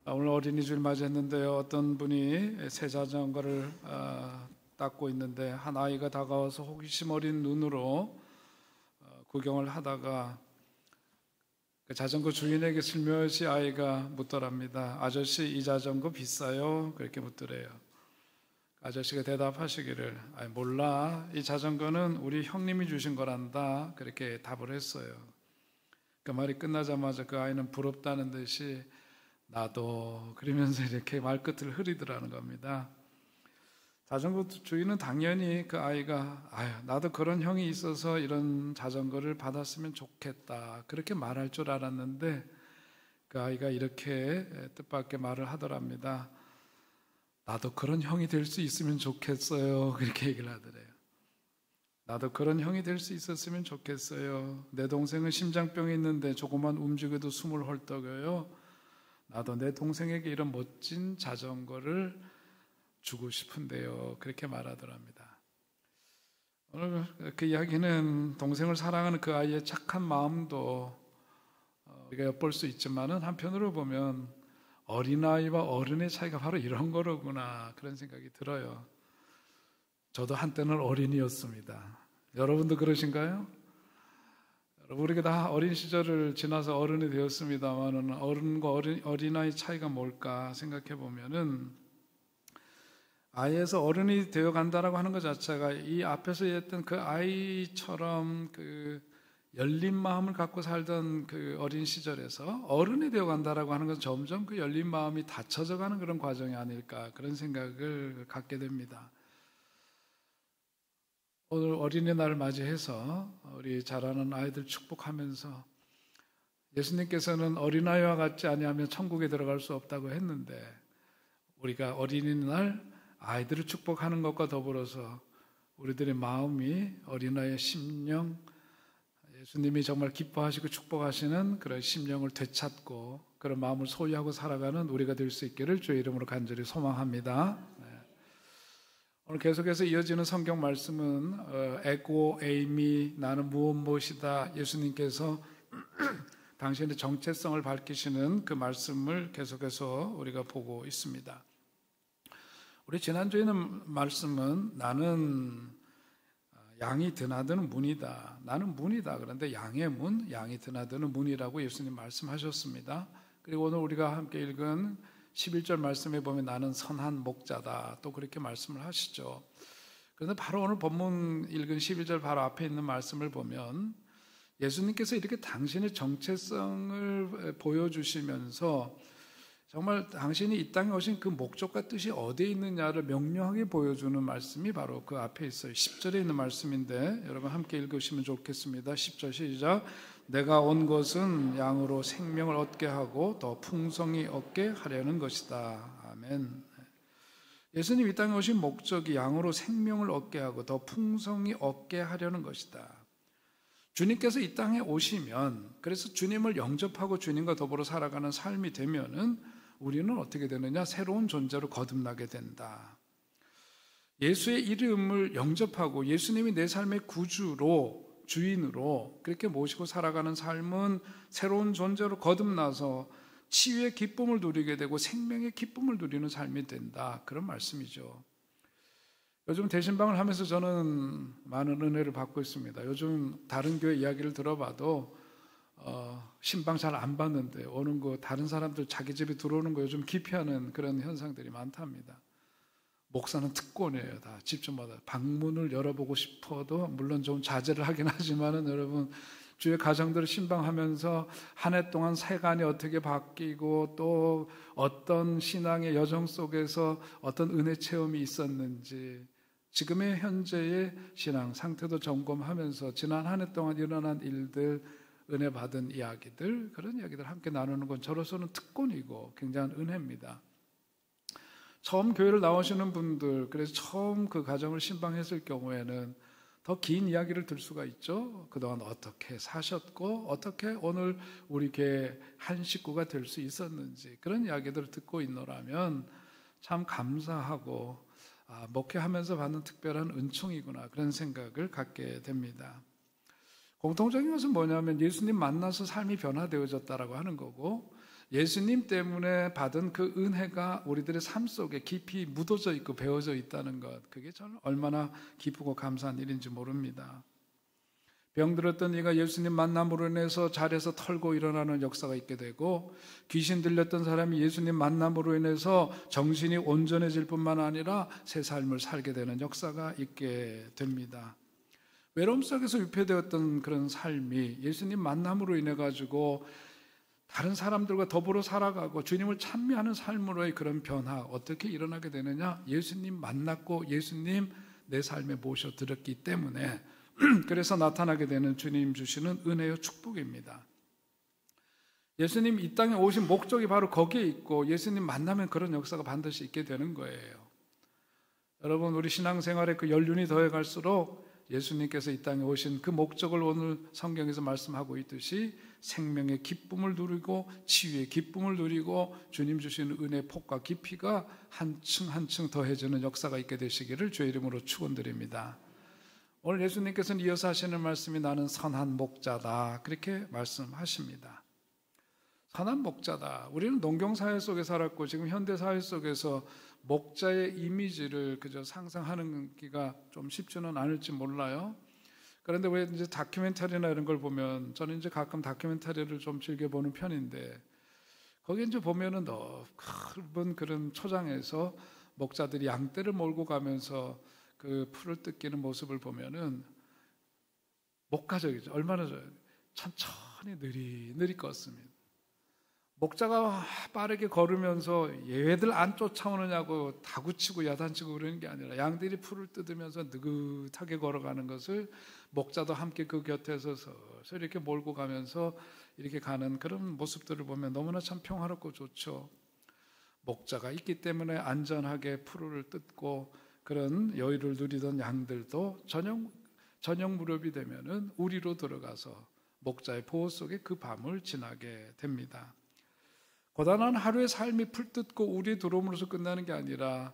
오늘 어린이주일 맞이했는데요. 어떤 분이 새 자전거를 닦고 있는데 한 아이가 다가와서 호기심 어린 눈으로 구경을 하다가 그 자전거 주인에게 슬며시 아이가 묻더랍니다. 아저씨, 이 자전거 비싸요? 그렇게 묻더래요. 아저씨가 대답하시기를 몰라, 이 자전거는 우리 형님이 주신 거란다, 그렇게 답을 했어요. 그 말이 끝나자마자 그 아이는 부럽다는 듯이 나도, 그러면서 이렇게 말끝을 흐리더라는 겁니다. 자전거 주인은 당연히 그 아이가 나도 그런 형이 있어서 이런 자전거를 받았으면 좋겠다, 그렇게 말할 줄 알았는데 그 아이가 이렇게 뜻밖의 말을 하더랍니다. 나도 그런 형이 될 수 있으면 좋겠어요, 그렇게 얘기를 하더래요. 나도 그런 형이 될 수 있었으면 좋겠어요. 내 동생은 심장병이 있는데 조금만 움직여도 숨을 헐떡여요. 나도 내 동생에게 이런 멋진 자전거를 주고 싶은데요, 그렇게 말하더랍니다. 오늘 그 이야기는 동생을 사랑하는 그 아이의 착한 마음도 우리가 엿볼 수 있지만은 한편으로 보면 어린아이와 어른의 차이가 바로 이런 거로구나, 그런 생각이 들어요. 저도 한때는 어린이였습니다. 여러분도 그러신가요? 우리가 다 어린 시절을 지나서 어른이 되었습니다만 어른과 어린아이 차이가 뭘까 생각해 보면은 아이에서 어른이 되어 간다라고 하는 것 자체가 이 앞에서 했던 그 아이처럼 그 열린 마음을 갖고 살던 그 어린 시절에서 어른이 되어 간다라고 하는 것은 점점 그 열린 마음이 닫혀져 가는 그런 과정이 아닐까, 그런 생각을 갖게 됩니다. 오늘 어린이날을 맞이해서 우리 자라는 아이들 축복하면서 예수님께서는 어린아이와 같지 아니하면 천국에 들어갈 수 없다고 했는데 우리가 어린이날 아이들을 축복하는 것과 더불어서 우리들의 마음이 어린아이의 심령, 예수님이 정말 기뻐하시고 축복하시는 그런 심령을 되찾고 그런 마음을 소유하고 살아가는 우리가 될 수 있기를 주의 이름으로 간절히 소망합니다. 오늘 계속해서 이어지는 성경 말씀은 에고 에이미, 나는 무엇이다, 예수님께서 당신의 정체성을 밝히시는 그 말씀을 계속해서 우리가 보고 있습니다. 우리 지난주에는 말씀은 나는 양이 드나드는 문이다, 나는 문이다, 그런데 양의 문, 양이 드나드는 문이라고 예수님 말씀하셨습니다. 그리고 오늘 우리가 함께 읽은 11절 말씀에 보면 나는 선한 목자다, 또 그렇게 말씀을 하시죠. 그런데 바로 오늘 본문 읽은 11절 바로 앞에 있는 말씀을 보면 예수님께서 이렇게 당신의 정체성을 보여주시면서 정말 당신이 이 땅에 오신 그 목적과 뜻이 어디에 있느냐를 명료하게 보여주는 말씀이 바로 그 앞에 있어요. 10절에 있는 말씀인데 여러분 함께 읽으시면 좋겠습니다. 10절 시작. 내가 온 것은 양으로 생명을 얻게 하고 더 풍성히 얻게 하려는 것이다. 아멘. 예수님 이 땅에 오신 목적이 양으로 생명을 얻게 하고 더 풍성히 얻게 하려는 것이다. 주님께서 이 땅에 오시면, 그래서 주님을 영접하고 주님과 더불어 살아가는 삶이 되면은 우리는 어떻게 되느냐? 새로운 존재로 거듭나게 된다. 예수의 이름을 영접하고 예수님이 내 삶의 구주로, 주인으로 그렇게 모시고 살아가는 삶은 새로운 존재로 거듭나서 치유의 기쁨을 누리게 되고 생명의 기쁨을 누리는 삶이 된다, 그런 말씀이죠. 요즘 대신방을 하면서 저는 많은 은혜를 받고 있습니다. 요즘 다른 교회 이야기를 들어봐도 신방 잘 안 받는데 오는 거, 다른 사람들 자기 집에 들어오는 거 요즘 기피하는 그런 현상들이 많답니다. 목사는 특권이에요. 다 집집마다 방문을 열어보고 싶어도 물론 좀 자제를 하긴 하지만은 여러분, 주의 가정들을 신방하면서 한 해 동안 세간이 어떻게 바뀌고 또 어떤 신앙의 여정 속에서 어떤 은혜 체험이 있었는지, 지금의 현재의 신앙 상태도 점검하면서 지난 한 해 동안 일어난 일들, 은혜 받은 이야기들, 그런 이야기들 함께 나누는 건 저로서는 특권이고 굉장한 은혜입니다. 처음 교회를 나오시는 분들, 그래서 처음 그 가정을 신방했을 경우에는 더 긴 이야기를 들 수가 있죠. 그동안 어떻게 사셨고 어떻게 오늘 우리 교회 한 식구가 될 수 있었는지, 그런 이야기들을 듣고 있노라면 참 감사하고 목회하면서 받는 특별한 은총이구나, 그런 생각을 갖게 됩니다. 공통적인 것은 뭐냐면 예수님 만나서 삶이 변화되어졌다라고 하는 거고, 예수님 때문에 받은 그 은혜가 우리들의 삶 속에 깊이 묻어져 있고 배어져 있다는 것, 그게 저는 얼마나 기쁘고 감사한 일인지 모릅니다. 병들었던 이가 예수님 만남으로 인해서 자리에서 털고 일어나는 역사가 있게 되고, 귀신 들렸던 사람이 예수님 만남으로 인해서 정신이 온전해질 뿐만 아니라 새 삶을 살게 되는 역사가 있게 됩니다. 외로움 속에서 유폐되었던 그런 삶이 예수님 만남으로 인해 가지고 다른 사람들과 더불어 살아가고 주님을 찬미하는 삶으로의 그런 변화, 어떻게 일어나게 되느냐? 예수님 만났고 예수님 내 삶에 모셔드렸기 때문에 그래서 나타나게 되는 주님 주시는 은혜요 축복입니다. 예수님 이 땅에 오신 목적이 바로 거기에 있고, 예수님 만나면 그런 역사가 반드시 있게 되는 거예요. 여러분, 우리 신앙생활에 그 연륜이 더해갈수록 예수님께서 이 땅에 오신 그 목적을 오늘 성경에서 말씀하고 있듯이 생명의 기쁨을 누리고 치유의 기쁨을 누리고 주님 주시는 은혜의 폭과 깊이가 한층 한층 더해지는 역사가 있게 되시기를 주의 이름으로 축원드립니다. 오늘 예수님께서는 이어서 하시는 말씀이 나는 선한 목자다, 그렇게 말씀하십니다. 선한 목자다. 우리는 농경사회 속에 살았고 지금 현대사회 속에서 목자의 이미지를 그저 상상하기가 좀 쉽지는 않을지 몰라요. 그런데 왜 이제 다큐멘터리나 이런 걸 보면, 저는 이제 가끔 다큐멘터리를 좀 즐겨보는 편인데, 거기 이제 보면은 넓은 그런 초장에서 목자들이 양떼를 몰고 가면서 그 풀을 뜯기는 모습을 보면은 목가적이죠. 얼마나 천천히 느리느리 걷습니다. 목자가 빠르게 걸으면서 얘들 안 쫓아오느냐고 다구치고 야단치고 그러는 게 아니라 양들이 풀을 뜯으면서 느긋하게 걸어가는 것을 목자도 함께 그 곁에 서서 이렇게 몰고 가면서 이렇게 가는 그런 모습들을 보면 너무나 참 평화롭고 좋죠. 목자가 있기 때문에 안전하게 풀을 뜯고 그런 여유를 누리던 양들도 저녁 무렵이 되면은 우리로 들어가서 목자의 보호 속에 그 밤을 지나게 됩니다. 고단한 하루의 삶이 풀 뜯고 우리 들어옴으로써 끝나는 게 아니라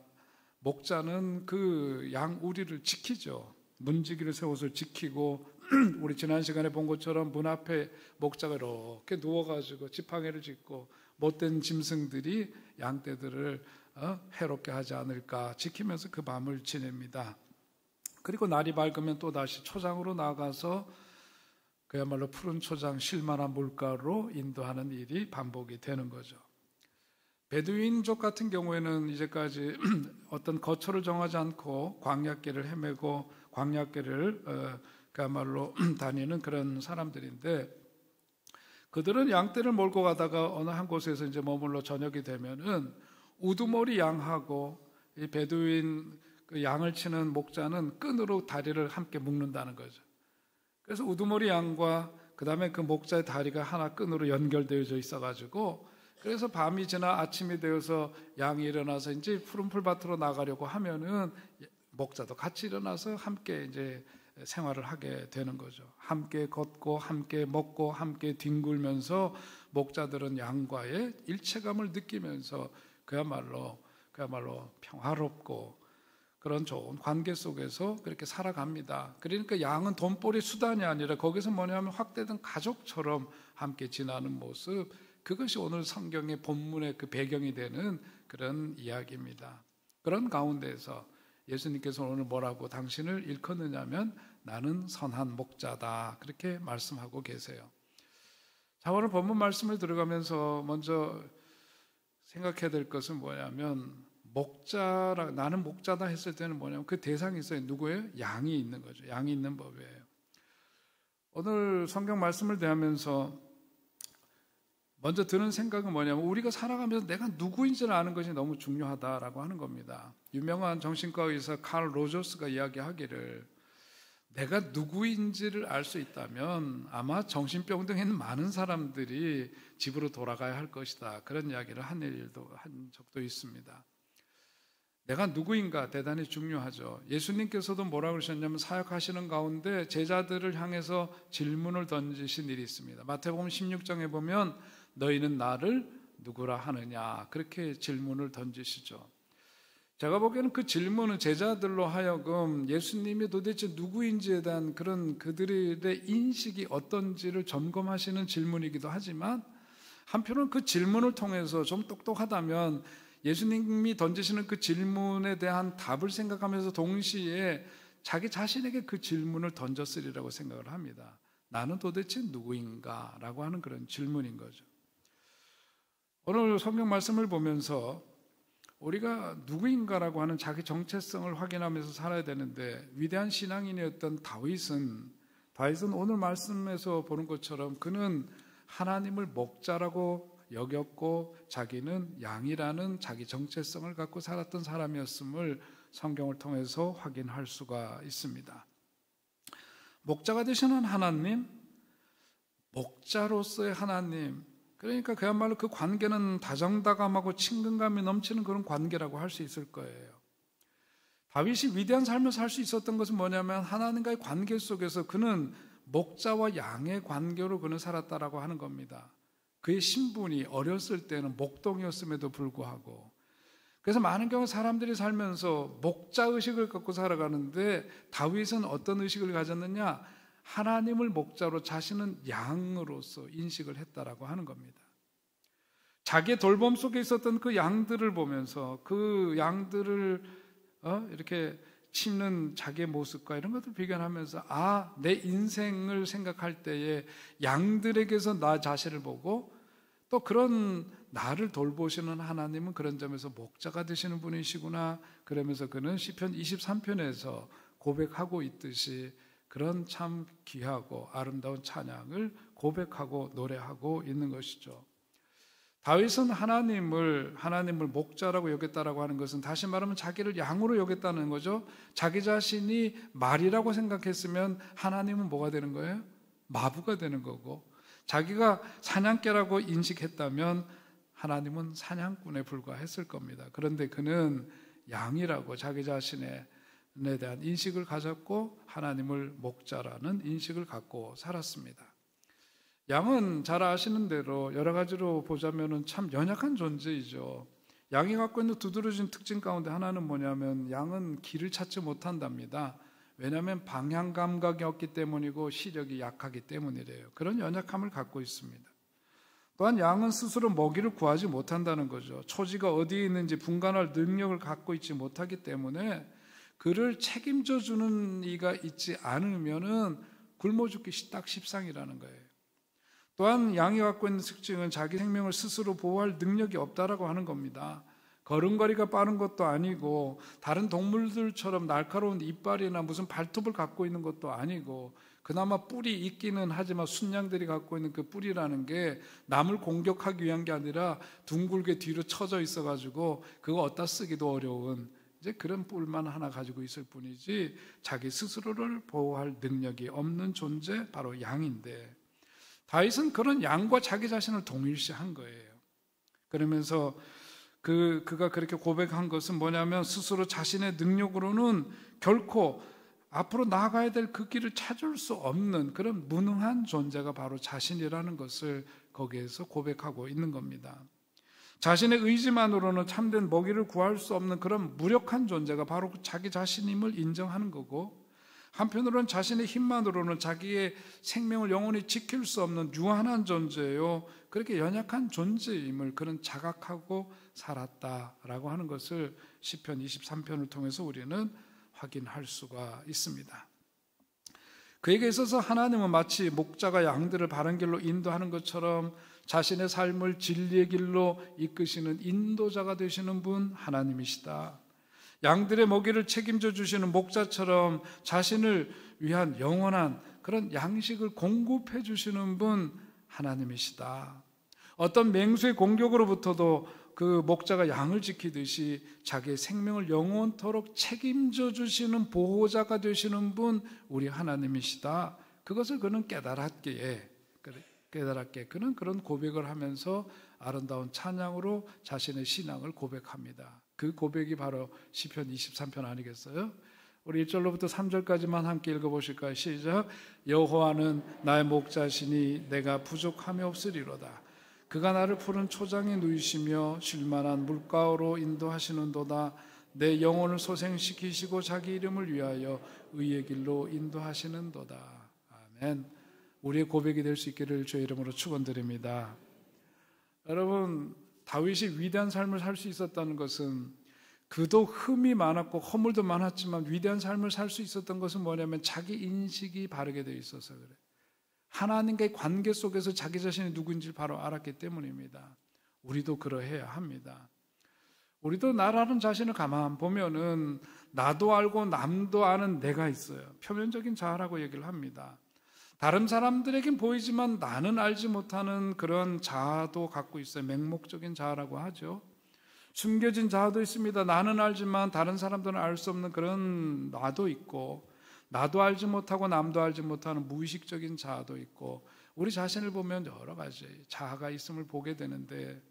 목자는 그 양 우리를 지키죠. 문지기를 세워서 지키고, 우리 지난 시간에 본 것처럼 문 앞에 목자가 이렇게 누워가지고 지팡이를 짚고 못된 짐승들이 양떼들을 해롭게 하지 않을까 지키면서 그 밤을 지냅니다. 그리고 날이 밝으면 또 다시 초장으로 나가서 그야말로 푸른 초장 쉴만한 물가로 인도하는 일이 반복이 되는 거죠. 베두인족 같은 경우에는 이제까지 어떤 거처를 정하지 않고 광야길을 헤매고 광야길을 그야말로 다니는 그런 사람들인데, 그들은 양떼를 몰고 가다가 어느 한 곳에서 이제 머물러 저녁이 되면은 우두머리 양하고 이 베두인 그 양을 치는 목자는 끈으로 다리를 함께 묶는다는 거죠. 그래서 우두머리 양과 그 다음에 그 목자의 다리가 하나 끈으로 연결되어져 있어가지고, 그래서 밤이 지나 아침이 되어서 양이 일어나서 이제 푸른 풀밭으로 나가려고 하면은 목자도 같이 일어나서 함께 이제 생활을 하게 되는 거죠. 함께 걷고 함께 먹고 함께 뒹굴면서 목자들은 양과의 일체감을 느끼면서 그야말로 평화롭고 그런 좋은 관계 속에서 그렇게 살아갑니다. 그러니까 양은 돈벌이 수단이 아니라 거기서 뭐냐면 확대된 가족처럼 함께 지나는 모습, 그것이 오늘 성경의 본문의 그 배경이 되는 그런 이야기입니다. 그런 가운데에서 예수님께서 오늘 뭐라고 당신을 일컫느냐면 나는 선한 목자다, 그렇게 말씀하고 계세요. 자, 오늘 본문 말씀을 들어가면서 먼저 생각해야 될 것은 뭐냐면, 나는 목자다 했을 때는 뭐냐면 그 대상이 있어요. 누구예요? 양이 있는 거죠. 양이 있는 법이에요. 오늘 성경 말씀을 대하면서 먼저 드는 생각은 뭐냐면, 우리가 살아가면서 내가 누구인지를 아는 것이 너무 중요하다라고 하는 겁니다. 유명한 정신과 의사 칼 로저스가 이야기하기를, 내가 누구인지를 알 수 있다면 아마 정신병동에 있는 많은 사람들이 집으로 돌아가야 할 것이다, 그런 이야기를 한 적도 있습니다. 내가 누구인가 대단히 중요하죠. 예수님께서도 뭐라고 그러셨냐면, 사역하시는 가운데 제자들을 향해서 질문을 던지신 일이 있습니다. 마태복음 16장에 보면 너희는 나를 누구라 하느냐, 그렇게 질문을 던지시죠. 제가 보기에는 그 질문은 제자들로 하여금 예수님이 도대체 누구인지에 대한 그런 그들의 인식이 어떤지를 점검하시는 질문이기도 하지만, 한편으로는 그 질문을 통해서 좀 똑똑하다면 예수님이 던지시는 그 질문에 대한 답을 생각하면서 동시에 자기 자신에게 그 질문을 던졌으리라고 생각을 합니다. 나는 도대체 누구인가? 라고 하는 그런 질문인 거죠. 오늘 성경 말씀을 보면서 우리가 누구인가라고 하는 자기 정체성을 확인하면서 살아야 되는데, 위대한 신앙인이었던 다윗은 오늘 말씀에서 보는 것처럼 그는 하나님을 목자라고 여겼고 자기는 양이라는 자기 정체성을 갖고 살았던 사람이었음을 성경을 통해서 확인할 수가 있습니다. 목자가 되시는 하나님, 목자로서의 하나님, 그러니까 그야말로 그 관계는 다정다감하고 친근감이 넘치는 그런 관계라고 할 수 있을 거예요. 다윗이 위대한 삶을 살 수 있었던 것은 뭐냐면 하나님과의 관계 속에서 그는 목자와 양의 관계로 그는 살았다라고 하는 겁니다. 그의 신분이 어렸을 때는 목동이었음에도 불구하고, 그래서 많은 경우 사람들이 살면서 목자의식을 갖고 살아가는데 다윗은 어떤 의식을 가졌느냐? 하나님을 목자로 자신은 양으로서 인식을 했다라고 하는 겁니다. 자기의 돌봄 속에 있었던 그 양들을 보면서 그 양들을 이렇게 치는 자기의 모습과 이런 것들 비교하면서 내 인생을 생각할 때에 양들에게서 나 자신을 보고 또 그런 나를 돌보시는 하나님은 그런 점에서 목자가 되시는 분이시구나, 그러면서 그는 시편 23편에서 고백하고 있듯이 그런 참 귀하고 아름다운 찬양을 고백하고 노래하고 있는 것이죠. 다윗은 하나님을 목자라고 여겼다라고 하는 것은 다시 말하면 자기를 양으로 여겼다는 거죠. 자기 자신이 말이라고 생각했으면 하나님은 뭐가 되는 거예요? 마부가 되는 거고, 자기가 사냥개라고 인식했다면 하나님은 사냥꾼에 불과했을 겁니다. 그런데 그는 양이라고 자기 자신에 대한 인식을 가졌고 하나님을 목자라는 인식을 갖고 살았습니다. 양은 잘 아시는 대로 여러 가지로 보자면 참 연약한 존재이죠. 양이 갖고 있는 두드러진 특징 가운데 하나는 뭐냐면 양은 길을 찾지 못한답니다. 왜냐하면 방향 감각이 없기 때문이고 시력이 약하기 때문이래요. 그런 연약함을 갖고 있습니다. 또한 양은 스스로 먹이를 구하지 못한다는 거죠. 초지가 어디에 있는지 분간할 능력을 갖고 있지 못하기 때문에 그를 책임져 주는 이가 있지 않으면은 굶어 죽기 딱 십상이라는 거예요. 또한 양이 갖고 있는 특징은 자기 생명을 스스로 보호할 능력이 없다라고 하는 겁니다. 걸음걸이가 빠른 것도 아니고 다른 동물들처럼 날카로운 이빨이나 무슨 발톱을 갖고 있는 것도 아니고, 그나마 뿔이 있기는 하지만 순양들이 갖고 있는 그 뿔이라는 게 남을 공격하기 위한 게 아니라 둥글게 뒤로 쳐져 있어가지고 그거 어디다 쓰기도 어려운 이제 그런 뿔만 하나 가지고 있을 뿐이지 자기 스스로를 보호할 능력이 없는 존재, 바로 양인데, 다윗은 그런 양과 자기 자신을 동일시한 거예요. 그러면서 그가 그렇게 고백한 것은 뭐냐면 스스로 자신의 능력으로는 결코 앞으로 나아가야 될 그 길을 찾을 수 없는 그런 무능한 존재가 바로 자신이라는 것을 거기에서 고백하고 있는 겁니다. 자신의 의지만으로는 참된 먹이를 구할 수 없는 그런 무력한 존재가 바로 자기 자신임을 인정하는 거고, 한편으로는 자신의 힘만으로는 자기의 생명을 영원히 지킬 수 없는 유한한 존재요, 그렇게 연약한 존재임을 그는 자각하고 살았다라고 하는 것을 시편 23편을 통해서 우리는 확인할 수가 있습니다. 그에게 있어서 하나님은 마치 목자가 양들을 바른 길로 인도하는 것처럼 자신의 삶을 진리의 길로 이끄시는 인도자가 되시는 분 하나님이시다. 양들의 먹이를 책임져 주시는 목자처럼 자신을 위한 영원한 그런 양식을 공급해 주시는 분 하나님이시다. 어떤 맹수의 공격으로부터도 그 목자가 양을 지키듯이 자기의 생명을 영원토록 책임져 주시는 보호자가 되시는 분 우리 하나님이시다. 그것을 그는 깨달았기에 그는 그런 고백을 하면서 아름다운 찬양으로 자신의 신앙을 고백합니다. 그 고백이 바로 시편 23편 아니겠어요? 우리 1절로부터 3절까지만 함께 읽어보실까요? 시작. 여호와는 나의 목자시니 내가 부족함이 없으리로다. 그가 나를 푸른 초장에 누이시며 쉴만한 물가로 인도하시는도다. 내 영혼을 소생시키시고 자기 이름을 위하여 의의 길로 인도하시는도다. 아멘. 우리의 고백이 될 수 있기를 주의 이름으로 축원드립니다. 여러분, 다윗이 위대한 삶을 살 수 있었다는 것은 그도 흠이 많았고 허물도 많았지만 위대한 삶을 살 수 있었던 것은 뭐냐면 자기 인식이 바르게 되어 있어서 그래. 하나님과의 관계 속에서 자기 자신이 누구인지를 바로 알았기 때문입니다. 우리도 그러해야 합니다. 우리도 나라는 자신을 가만 보면은 나도 알고 남도 아는 내가 있어요. 표면적인 자아라고 얘기를 합니다. 다른 사람들에겐 보이지만 나는 알지 못하는 그런 자아도 갖고 있어요. 맹목적인 자아라고 하죠. 숨겨진 자아도 있습니다. 나는 알지만 다른 사람들은 알 수 없는 그런 나도 있고, 나도 알지 못하고 남도 알지 못하는 무의식적인 자아도 있고, 우리 자신을 보면 여러 가지 자아가 있음을 보게 되는데,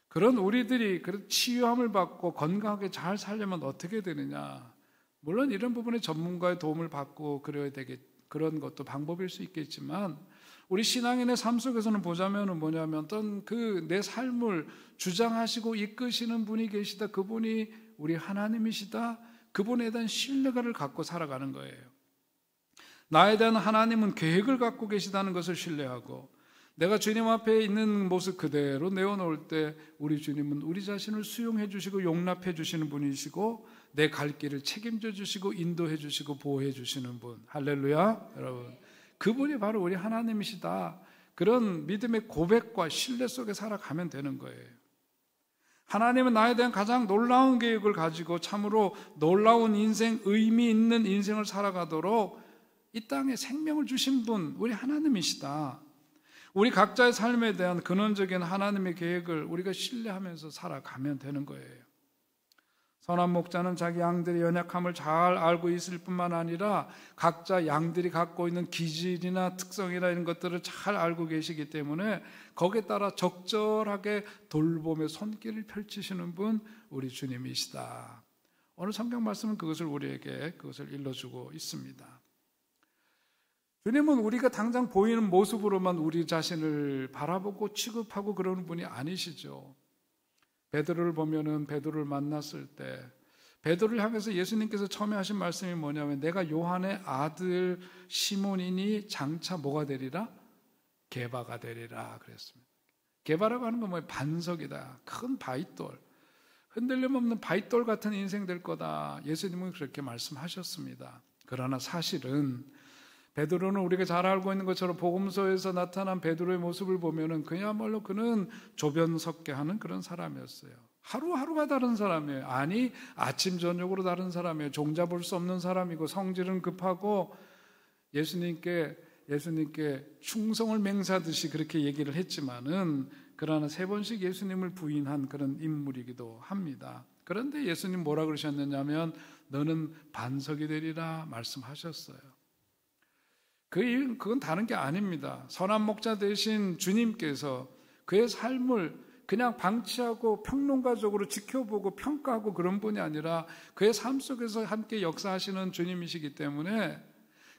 그런 우리들이 그런 치유함을 받고 건강하게 잘 살려면 어떻게 되느냐? 물론 이런 부분에 전문가의 도움을 받고 그래야 그런 것도 방법일 수 있겠지만, 우리 신앙인의 삶 속에서는 보자면 뭐냐면 어떤 그 내 삶을 주장하시고 이끄시는 분이 계시다. 그분이 우리 하나님이시다. 그분에 대한 신뢰를 갖고 살아가는 거예요. 나에 대한 하나님은 계획을 갖고 계시다는 것을 신뢰하고, 내가 주님 앞에 있는 모습 그대로 내어놓을 때 우리 주님은 우리 자신을 수용해 주시고 용납해 주시는 분이시고, 내 갈 길을 책임져 주시고 인도해 주시고 보호해 주시는 분. 할렐루야. 여러분, 그분이 바로 우리 하나님이시다. 그런 믿음의 고백과 신뢰 속에 살아가면 되는 거예요. 하나님은 나에 대한 가장 놀라운 계획을 가지고 참으로 놀라운 인생, 의미 있는 인생을 살아가도록 이 땅에 생명을 주신 분, 우리 하나님이시다. 우리 각자의 삶에 대한 근원적인 하나님의 계획을 우리가 신뢰하면서 살아가면 되는 거예요. 선한 목자는 자기 양들의 연약함을 잘 알고 있을 뿐만 아니라 각자 양들이 갖고 있는 기질이나 특성이나 이런 것들을 잘 알고 계시기 때문에 거기에 따라 적절하게 돌봄의 손길을 펼치시는 분, 우리 주님이시다. 오늘 성경 말씀은 우리에게 그것을 일러주고 있습니다. 주님은 우리가 당장 보이는 모습으로만 우리 자신을 바라보고 취급하고 그러는 분이 아니시죠. 베드로를 보면은 베드로를 만났을 때 베드로를 향해서 예수님께서 처음에 하신 말씀이 뭐냐면, 내가 요한의 아들 시몬이니 장차 뭐가 되리라? 게바가 되리라 그랬습니다. 게바라고 하는 건 뭐예요? 반석이다. 큰 바위돌. 흔들림 없는 바위돌 같은 인생 될 거다. 예수님은 그렇게 말씀하셨습니다. 그러나 사실은 베드로는 우리가 잘 알고 있는 것처럼 복음서에서 나타난 베드로의 모습을 보면은 그야말로 그는 조변석게 하는 그런 사람이었어요. 하루하루가 다른 사람이에요. 아니, 아침 저녁으로 다른 사람이에요. 종잡을 수 없는 사람이고 성질은 급하고 예수님께 충성을 맹세하듯이 그렇게 얘기를 했지만은, 그러나 3번씩 예수님을 부인한 그런 인물이기도 합니다. 그런데 예수님 뭐라 그러셨느냐면, 너는 반석이 되리라 말씀하셨어요. 그건 다른 게 아닙니다. 선한 목자 되신 주님께서 그의 삶을 그냥 방치하고 평론가적으로 지켜보고 평가하고 그런 분이 아니라 그의 삶 속에서 함께 역사하시는 주님이시기 때문에,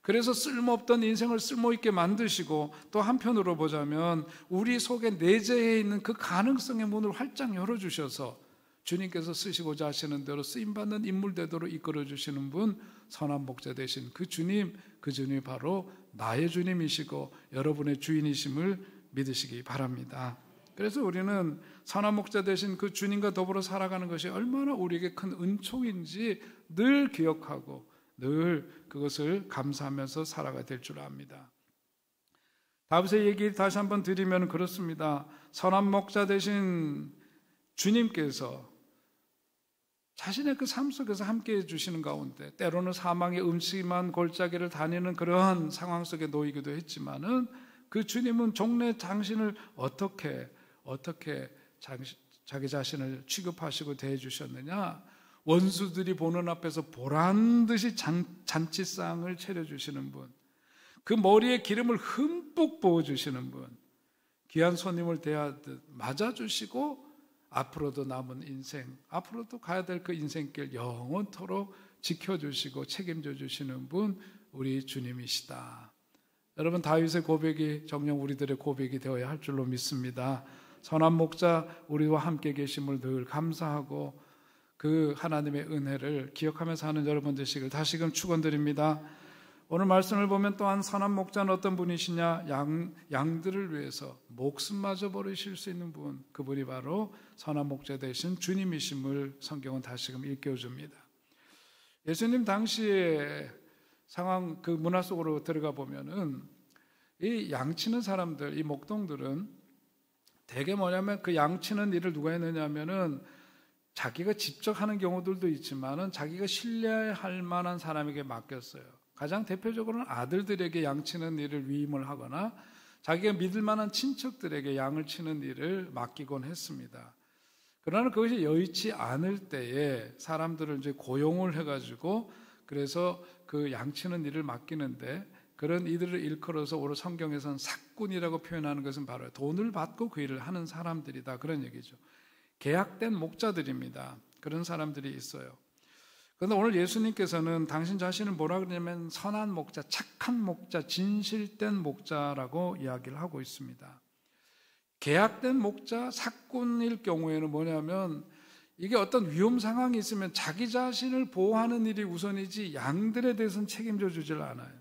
그래서 쓸모없던 인생을 쓸모있게 만드시고, 또 한편으로 보자면 우리 속에 내재해 있는 그 가능성의 문을 활짝 열어주셔서 주님께서 쓰시고자 하시는 대로 쓰임받는 인물 되도록 이끌어주시는 분, 선한 목자 되신 그 주님이 바로 나의 주님이시고 여러분의 주인이심을 믿으시기 바랍니다. 그래서 우리는 선한 목자 되신 그 주님과 더불어 살아가는 것이 얼마나 우리에게 큰 은총인지 늘 기억하고 늘 그것을 감사하면서 살아가야 될 줄 압니다. 다윗의 얘기 다시 한번 드리면 그렇습니다. 선한 목자 되신 주님께서 자신의 그 삶 속에서 함께해 주시는 가운데 때로는 사망의 음침한 골짜기를 다니는 그런 상황 속에 놓이기도 했지만은, 그 주님은 종래 당신을 어떻게 자기 자신을 취급하시고 대해 주셨느냐? 원수들이 보는 앞에서 보란듯이 잔치상을 차려주시는 분, 그 머리에 기름을 흠뻑 부어주시는 분, 귀한 손님을 대하듯 맞아주시고 앞으로도 남은 인생, 앞으로도 가야 될 그 인생길 영원토록 지켜주시고 책임져 주시는 분, 우리 주님이시다. 여러분, 다윗의 고백이 정녕 우리들의 고백이 되어야 할 줄로 믿습니다. 선한 목자 우리와 함께 계심을 늘 감사하고 그 하나님의 은혜를 기억하면서 하는 여러분 되시길 다시금 축원드립니다. 오늘 말씀을 보면 또한 선한 목자는 어떤 분이시냐? 양들을 위해서 목숨마저 버리실 수 있는 분, 그분이 바로 선한 목자 되신 주님이심을 성경은 다시금 일깨워줍니다. 예수님 당시의 상황, 그 문화 속으로 들어가 보면은 이 양치는 사람들, 이 목동들은 대개 뭐냐면 그 양치는 일을 누가 했느냐 하면은 자기가 직접 하는 경우들도 있지만은 자기가 신뢰할 만한 사람에게 맡겼어요. 가장 대표적으로는 아들들에게 양치는 일을 위임을 하거나 자기가 믿을 만한 친척들에게 양을 치는 일을 맡기곤 했습니다. 그러나 그것이 여의치 않을 때에 사람들을 이제 고용을 해가지고 그래서 그 양치는 일을 맡기는데 그런 이들을 일컬어서 오늘 성경에서는 삭군이라고 표현하는 것은 바로 돈을 받고 그 일을 하는 사람들이다, 그런 얘기죠. 계약된 목자들입니다. 그런 사람들이 있어요. 그런데 오늘 예수님께서는 당신 자신을 뭐라 그러냐면 선한 목자, 착한 목자, 진실된 목자라고 이야기를 하고 있습니다. 계약된 목자, 삭군일 경우에는 뭐냐면 이게 어떤 위험 상황이 있으면 자기 자신을 보호하는 일이 우선이지 양들에 대해서는 책임져 주질 않아요.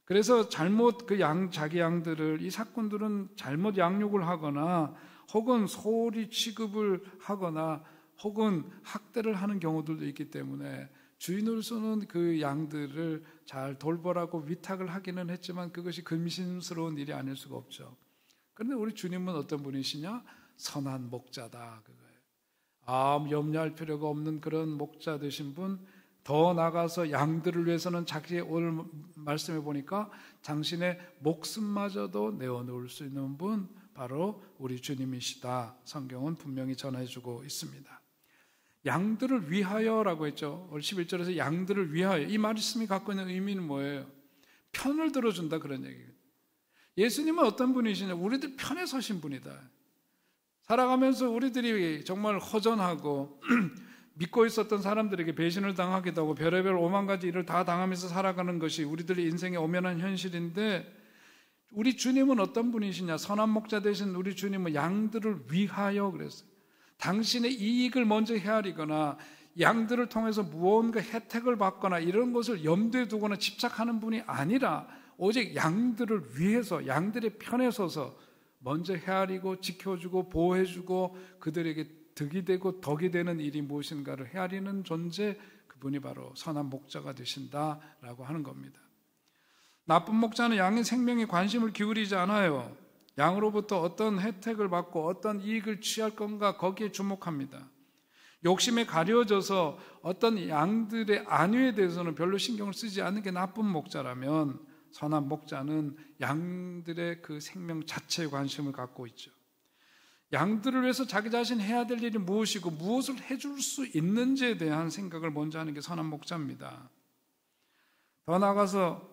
그래서 잘못 자기 양들을, 이 삭군들은 잘못 양육을 하거나 혹은 소홀히 취급을 하거나 혹은 학대를 하는 경우들도 있기 때문에 주인으로서는 그 양들을 잘 돌보라고 위탁을 하기는 했지만 그것이 금신스러운 일이 아닐 수가 없죠. 그런데 우리 주님은 어떤 분이시냐? 선한 목자다, 그거예요. 아무 염려할 필요가 없는 그런 목자 되신 분, 더 나아가서 양들을 위해서는 자기, 오늘 말씀해 보니까 당신의 목숨마저도 내어놓을 수 있는 분, 바로 우리 주님이시다. 성경은 분명히 전해주고 있습니다. 양들을 위하여라고 했죠. 오늘 11절에서 양들을 위하여, 이 말씀이 갖고 있는 의미는 뭐예요? 편을 들어준다, 그런 얘기예요. 예수님은 어떤 분이시냐? 우리들 편에 서신 분이다. 살아가면서 우리들이 정말 허전하고 믿고 있었던 사람들에게 배신을 당하기도 하고 별의별 오만 가지 일을 다 당하면서 살아가는 것이 우리들의 인생의 엄연한 현실인데, 우리 주님은 어떤 분이시냐? 선한 목자 되신 우리 주님은 양들을 위하여 그랬어요. 당신의 이익을 먼저 헤아리거나 양들을 통해서 무언가 혜택을 받거나 이런 것을 염두에 두거나 집착하는 분이 아니라 오직 양들을 위해서, 양들의 편에 서서 먼저 헤아리고 지켜주고 보호해주고 그들에게 득이 되고 덕이 되는 일이 무엇인가를 헤아리는 존재, 그분이 바로 선한 목자가 되신다라고 하는 겁니다. 나쁜 목자는 양의 생명에 관심을 기울이지 않아요. 양으로부터 어떤 혜택을 받고 어떤 이익을 취할 건가, 거기에 주목합니다. 욕심에 가려져서 어떤 양들의 안위에 대해서는 별로 신경을 쓰지 않는 게 나쁜 목자라면, 선한 목자는 양들의 그 생명 자체에 관심을 갖고 있죠. 양들을 위해서 자기 자신 해야 될 일이 무엇이고 무엇을 해줄 수 있는지에 대한 생각을 먼저 하는 게 선한 목자입니다. 더 나아가서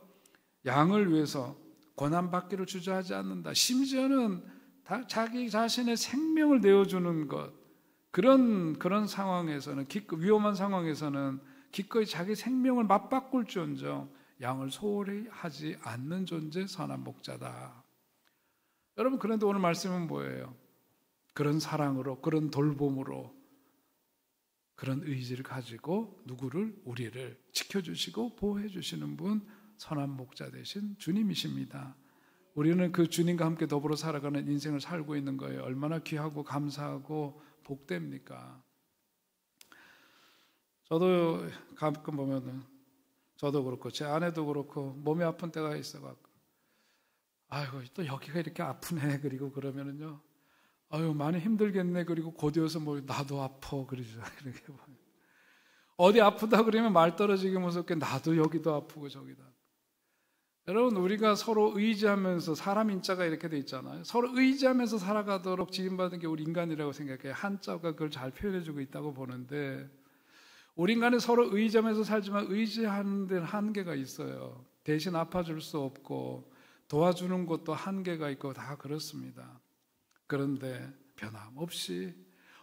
양을 위해서 고난받기를 주저하지 않는다. 심지어는 자기 자신의 생명을 내어주는 것, 그런 상황에서는, 위험한 상황에서는 기꺼이 자기 생명을 맞바꿀지언정 양을 소홀히 하지 않는 존재, 선한 목자다. 여러분, 그런데 오늘 말씀은 뭐예요? 그런 사랑으로, 그런 돌봄으로, 그런 의지를 가지고 우리를 지켜주시고 보호해주시는 분, 선한 목자 되신 주님이십니다. 우리는 그 주님과 함께 더불어 살아가는 인생을 살고 있는 거예요. 얼마나 귀하고 감사하고 복됩니까? 저도 가끔 보면은, 저도 그렇고 제 아내도 그렇고 몸이 아픈 때가 있어갖고, 아이고 또 여기가 이렇게 아프네, 그리고 그러면은요, 아유 많이 힘들겠네, 그리고 곧이어서 뭐 나도 아파 그러죠. 이렇게 보면 어디 아프다 그러면 말 떨어지기 무섭게 나도 여기도 아프고 저기도 아프고. 여러분, 우리가 서로 의지하면서, 사람 인자가 이렇게 돼 있잖아요. 서로 의지하면서 살아가도록 지음받은 게 우리 인간이라고 생각해요. 한자가 그걸 잘 표현해주고 있다고 보는데, 우리 인간은 서로 의지하면서 살지만 의지하는 데는 한계가 있어요. 대신 아파줄 수 없고 도와주는 것도 한계가 있고 다 그렇습니다. 그런데 변함없이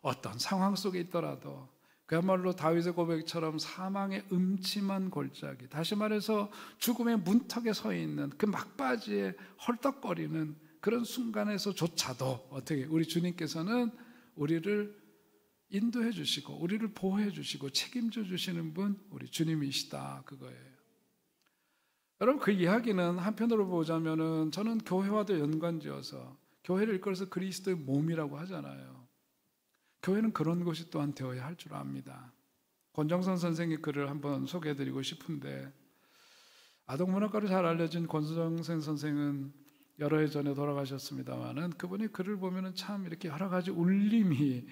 어떤 상황 속에 있더라도 그야말로 다윗의 고백처럼 사망의 음침한 골짜기, 다시 말해서 죽음의 문턱에 서 있는 그 막바지에 헐떡거리는 그런 순간에서조차도 어떻게 우리 주님께서는 우리를 인도해 주시고 우리를 보호해 주시고 책임져 주시는 분, 우리 주님이시다, 그거예요. 여러분, 그 이야기는 한편으로 보자면은 저는 교회와도 연관지어서 교회를 이끌어서 그리스도의 몸이라고 하잖아요. 교회는 그런 곳이 또한 되어야 할 줄 압니다. 권정선 선생의 글을 한번 소개해드리고 싶은데, 아동문학가로 잘 알려진 권정선 선생은 여러 해 전에 돌아가셨습니다만은 그분이 글을 보면은 참 이렇게 여러 가지 울림이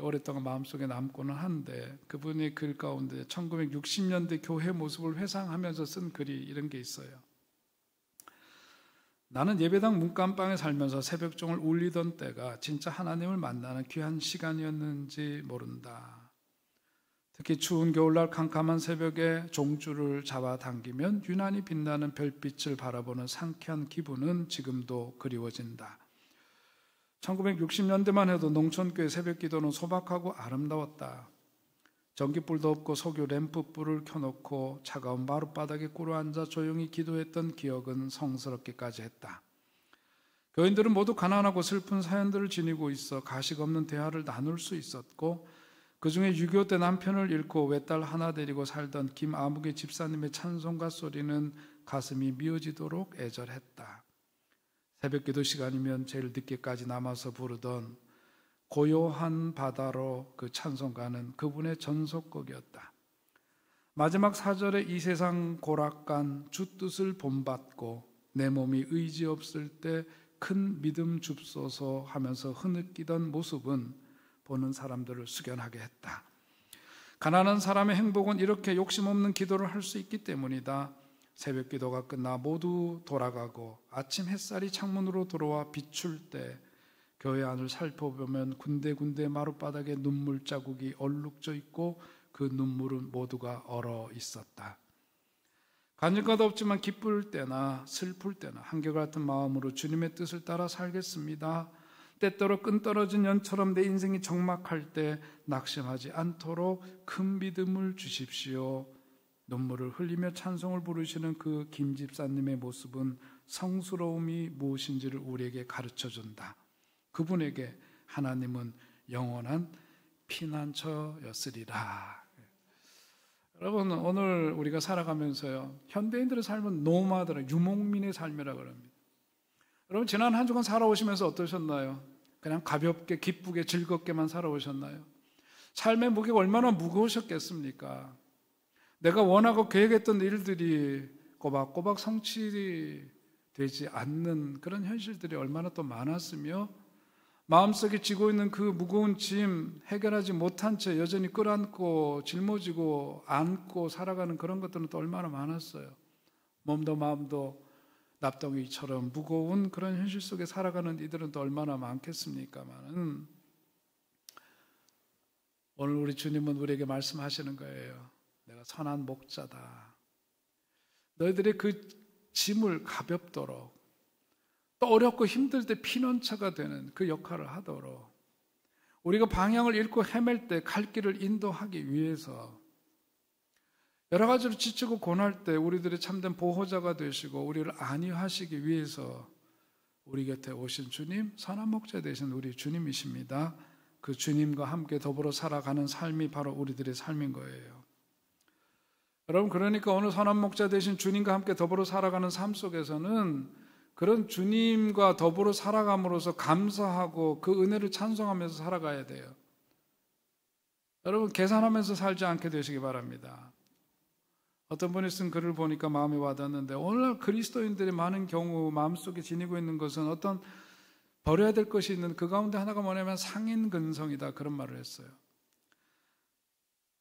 오랫동안 마음속에 남고는 한데, 그분이 글 가운데 1960년대 교회 모습을 회상하면서 쓴 글이 이런 게 있어요. 나는 예배당 문간방에 살면서 새벽종을 울리던 때가 진짜 하나님을 만나는 귀한 시간이었는지 모른다. 특히 추운 겨울날 캄캄한 새벽에 종줄을 잡아당기면 유난히 빛나는 별빛을 바라보는 상쾌한 기분은 지금도 그리워진다. 1960년대만 해도 농촌교회 새벽기도는 소박하고 아름다웠다. 전기불도 없고 석유 램프불을 켜놓고 차가운 마룻바닥에 꿇어앉아 조용히 기도했던 기억은 성스럽기까지 했다. 교인들은 모두 가난하고 슬픈 사연들을 지니고 있어 가식 없는 대화를 나눌 수 있었고, 그 중에 6.25 때 남편을 잃고 외딸 하나 데리고 살던 김아무개 집사님의 찬송가 소리는 가슴이 미어지도록 애절했다. 새벽기도 시간이면 제일 늦게까지 남아서 부르던 고요한 바다로 그 찬송가는 그분의 전속곡이었다. 마지막 4절에 이 세상 고락간 주 뜻을 본받고 내 몸이 의지 없을 때 큰 믿음 줍소서 하면서 흐느끼던 모습은 보는 사람들을 숙연하게 했다. 가난한 사람의 행복은 이렇게 욕심 없는 기도를 할 수 있기 때문이다. 새벽 기도가 끝나 모두 돌아가고 아침 햇살이 창문으로 들어와 비출 때 교회 안을 살펴보면 군데군데 마룻바닥에 눈물 자국이 얼룩져 있고 그 눈물은 모두가 얼어 있었다. 가질 것 없지만 기쁠 때나 슬플 때나 한결같은 마음으로 주님의 뜻을 따라 살겠습니다. 때때로 끈 떨어진 연처럼 내 인생이 적막할 때 낙심하지 않도록 큰 믿음을 주십시오. 눈물을 흘리며 찬송을 부르시는 그 김 집사님의 모습은 성스러움이 무엇인지를 우리에게 가르쳐준다. 그분에게 하나님은 영원한 피난처였으리라. 여러분, 오늘 우리가 살아가면서요, 현대인들의 삶은 노마드라, 유목민의 삶이라고 합니다. 여러분, 지난 한 주간 살아오시면서 어떠셨나요? 그냥 가볍게 기쁘게 즐겁게만 살아오셨나요? 삶의 무게가 얼마나 무거우셨겠습니까? 내가 원하고 계획했던 일들이 꼬박꼬박 성취되지 않는 그런 현실들이 얼마나 또 많았으며, 마음속에 지고 있는 그 무거운 짐 해결하지 못한 채 여전히 끌어안고 짊어지고 안고 살아가는 그런 것들은 또 얼마나 많았어요. 몸도 마음도 납덩이처럼 무거운 그런 현실 속에 살아가는 이들은 또 얼마나 많겠습니까만, 오늘 우리 주님은 우리에게 말씀하시는 거예요. 내가 선한 목자다. 너희들의 그 짐을 가볍도록, 또 어렵고 힘들 때 피난처가 되는 그 역할을 하도록, 우리가 방향을 잃고 헤맬 때 갈 길을 인도하기 위해서, 여러 가지로 지치고 고날 때 우리들의 참된 보호자가 되시고 우리를 안위하시기 위해서 우리 곁에 오신 주님, 선한 목자 되신 우리 주님이십니다. 그 주님과 함께 더불어 살아가는 삶이 바로 우리들의 삶인 거예요. 여러분, 그러니까 오늘 선한 목자 되신 주님과 함께 더불어 살아가는 삶 속에서는 그런 주님과 더불어 살아감으로써 감사하고 그 은혜를 찬송하면서 살아가야 돼요. 여러분, 계산하면서 살지 않게 되시기 바랍니다. 어떤 분이 쓴 글을 보니까 마음이 와닿는데, 오늘날 그리스도인들의 많은 경우 마음속에 지니고 있는 것은 어떤 버려야 될 것이 있는 그 가운데 하나가 뭐냐면 상인근성이다, 그런 말을 했어요.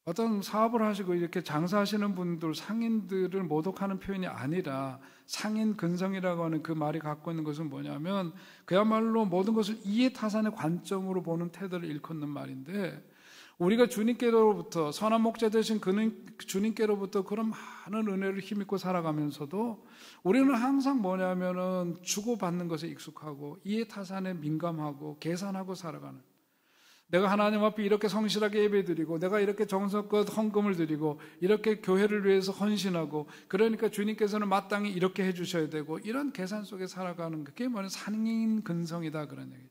어떤 사업을 하시고 이렇게 장사하시는 분들, 상인들을 모독하는 표현이 아니라 상인근성이라고 하는 그 말이 갖고 있는 것은 뭐냐면 그야말로 모든 것을 이해타산의 관점으로 보는 태도를 일컫는 말인데, 우리가 주님께로부터, 선한 목자 되신 주님께로부터 그런 많은 은혜를 힘입고 살아가면서도 우리는 항상 뭐냐면은 주고받는 것에 익숙하고 이해타산에 민감하고 계산하고 살아가는, 내가 하나님 앞에 이렇게 성실하게 예배드리고 내가 이렇게 정성껏 헌금을 드리고 이렇게 교회를 위해서 헌신하고, 그러니까 주님께서는 마땅히 이렇게 해주셔야 되고, 이런 계산 속에 살아가는, 그게 뭐냐면 상인근성이다, 그런 얘기.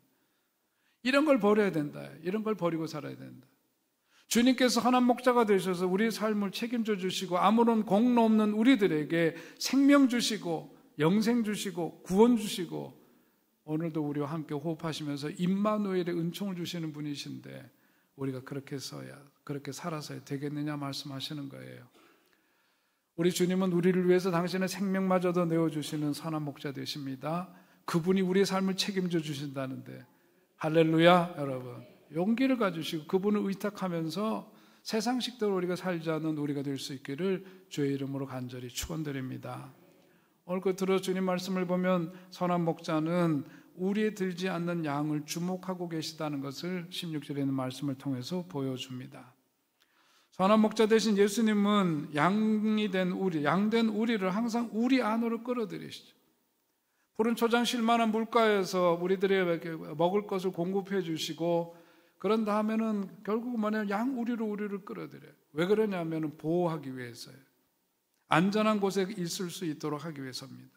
이런 걸 버려야 된다. 이런 걸 버리고 살아야 된다. 주님께서 선한 목자가 되셔서 우리의 삶을 책임져 주시고 아무런 공로 없는 우리들에게 생명 주시고 영생 주시고 구원 주시고 오늘도 우리와 함께 호흡하시면서 임마누엘의 은총을 주시는 분이신데 우리가 그렇게 살아서야 되겠느냐 말씀하시는 거예요. 우리 주님은 우리를 위해서 당신의 생명마저도 내어주시는 선한 목자 되십니다. 그분이 우리의 삶을 책임져 주신다는데 할렐루야. 여러분 용기를 가지시고 그분을 의탁하면서 세상 식대로 우리가 살지 않는 우리가 될 수 있기를 주의 이름으로 간절히 축원드립니다. 오늘 끝으로 주님 말씀을 보면 선한 목자는 우리에 들지 않는 양을 주목하고 계시다는 것을 16절에 있는 말씀을 통해서 보여줍니다. 선한 목자 되신 예수님은 양된 우리를 항상 우리 안으로 끌어들이시죠. 푸른 초장 쉴만한 물가에서 우리들에게 먹을 것을 공급해 주시고 그런 다음에는 결국 양 우리를 끌어들여요. 왜 그러냐면 보호하기 위해서예요. 안전한 곳에 있을 수 있도록 하기 위해서입니다.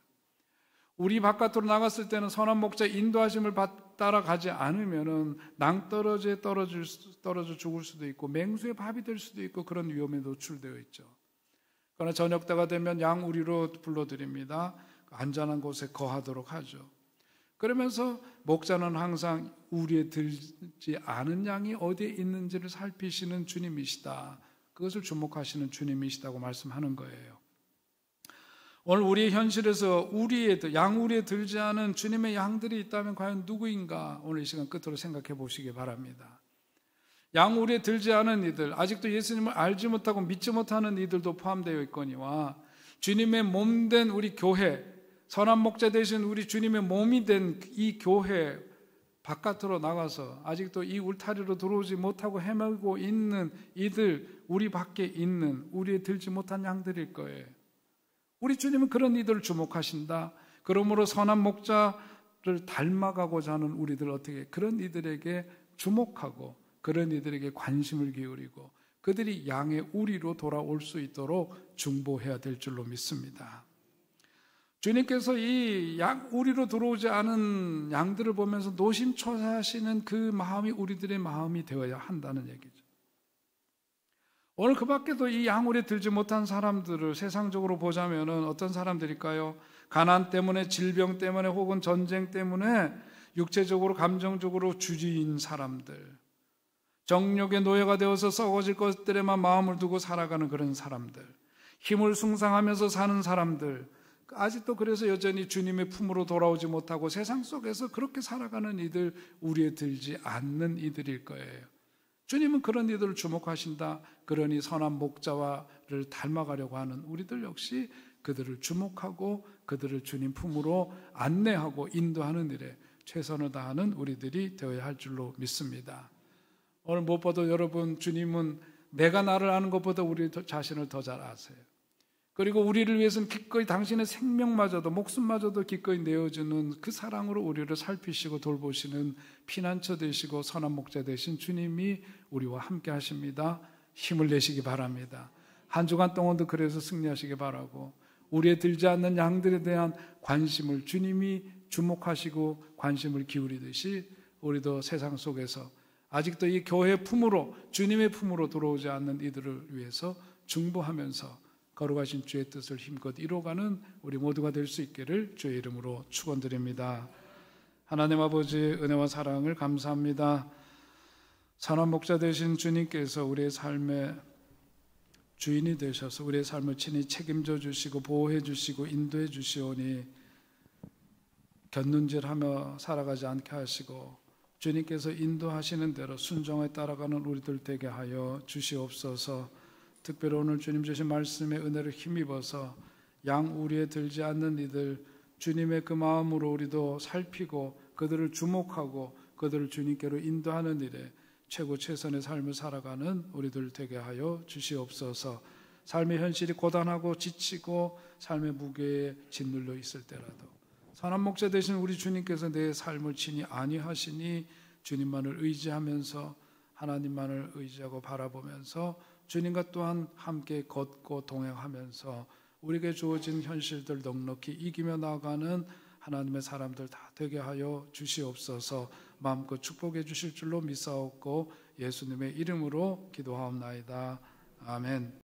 우리 바깥으로 나갔을 때는 선한 목자 인도하심을 따라가지 않으면 낭떠러지에 떨어져 죽을 수도 있고 맹수의 밥이 될 수도 있고 그런 위험에 노출되어 있죠. 그러나 저녁 때가 되면 양 우리로 불러드립니다. 안전한 곳에 거하도록 하죠. 그러면서 목자는 항상 우리에 들지 않은 양이 어디에 있는지를 살피시는 주님이시다. 그것을 주목하시는 주님이시다고 말씀하는 거예요. 오늘 우리의 현실에서 양 우리에 들지 않은 주님의 양들이 있다면 과연 누구인가? 오늘 이 시간 끝으로 생각해 보시기 바랍니다. 양 우리에 들지 않은 이들, 아직도 예수님을 알지 못하고 믿지 못하는 이들도 포함되어 있거니와 주님의 몸된 우리 교회, 선한 목자 되신 우리 주님의 몸이 된 이 교회 바깥으로 나가서 아직도 이 울타리로 들어오지 못하고 헤매고 있는 이들, 우리 밖에 있는 우리에 들지 못한 양들일 거예요. 우리 주님은 그런 이들을 주목하신다. 그러므로 선한 목자를 닮아가고자 하는 우리들 어떻게 그런 이들에게 주목하고 그런 이들에게 관심을 기울이고 그들이 양의 우리로 돌아올 수 있도록 중보해야 될 줄로 믿습니다. 주님께서 이 양 우리로 들어오지 않은 양들을 보면서 노심초사하시는 그 마음이 우리들의 마음이 되어야 한다는 얘기죠. 오늘 그 밖에도 이 양 우리에 들지 못한 사람들을 세상적으로 보자면 어떤 사람들일까요? 가난 때문에, 질병 때문에 혹은 전쟁 때문에 육체적으로 감정적으로 주지인 사람들, 정욕의 노예가 되어서 썩어질 것들에만 마음을 두고 살아가는 그런 사람들, 힘을 숭상하면서 사는 사람들, 아직도 그래서 여전히 주님의 품으로 돌아오지 못하고 세상 속에서 그렇게 살아가는 이들, 우리에 들지 않는 이들일 거예요. 주님은 그런 이들을 주목하신다. 그러니 선한 목자와를 닮아가려고 하는 우리들 역시 그들을 주목하고 그들을 주님 품으로 안내하고 인도하는 일에 최선을 다하는 우리들이 되어야 할 줄로 믿습니다. 오늘 무엇보다 여러분, 주님은 내가 나를 아는 것보다 우리 자신을 더 잘 아세요. 그리고 우리를 위해서는 기꺼이 당신의 생명마저도 목숨마저도 기꺼이 내어주는 그 사랑으로 우리를 살피시고 돌보시는 피난처 되시고 선한 목자 되신 주님이 우리와 함께 하십니다. 힘을 내시기 바랍니다. 한 주간 동안도 그래서 승리하시기 바라고 우리에 들지 않는 양들에 대한 관심을 주님이 주목하시고 관심을 기울이듯이 우리도 세상 속에서 아직도 이 교회의 품으로 주님의 품으로 들어오지 않는 이들을 위해서 중보하면서 거룩하신 주의 뜻을 힘껏 이루어가는 우리 모두가 될 수 있기를 주의 이름으로 축원드립니다. 하나님 아버지 은혜와 사랑을 감사합니다. 선한 목자 되신 주님께서 우리의 삶의 주인이 되셔서 우리의 삶을 친히 책임져 주시고 보호해 주시고 인도해 주시오니 곁눈질하며 살아가지 않게 하시고 주님께서 인도하시는 대로 순종에 따라가는 우리들 되게 하여 주시옵소서. 특별히 오늘 주님 주신 말씀의 은혜를 힘입어서 양 우리에 들지 않는 이들 주님의 그 마음으로 우리도 살피고 그들을 주목하고 그들을 주님께로 인도하는 일에 최고 최선의 삶을 살아가는 우리들 되게 하여 주시옵소서. 삶의 현실이 고단하고 지치고 삶의 무게에 짓눌려 있을 때라도 선한 목자 되신 우리 주님께서 내 삶을 친히 안위하시니 주님만을 의지하면서 하나님만을 의지하고 바라보면서 주님과 또한 함께 걷고 동행하면서 우리에게 주어진 현실들 넉넉히 이기며 나아가는 하나님의 사람들 다 되게 하여 주시옵소서. 마음껏 축복해 주실 줄로 믿사옵고 예수님의 이름으로 기도하옵나이다. 아멘.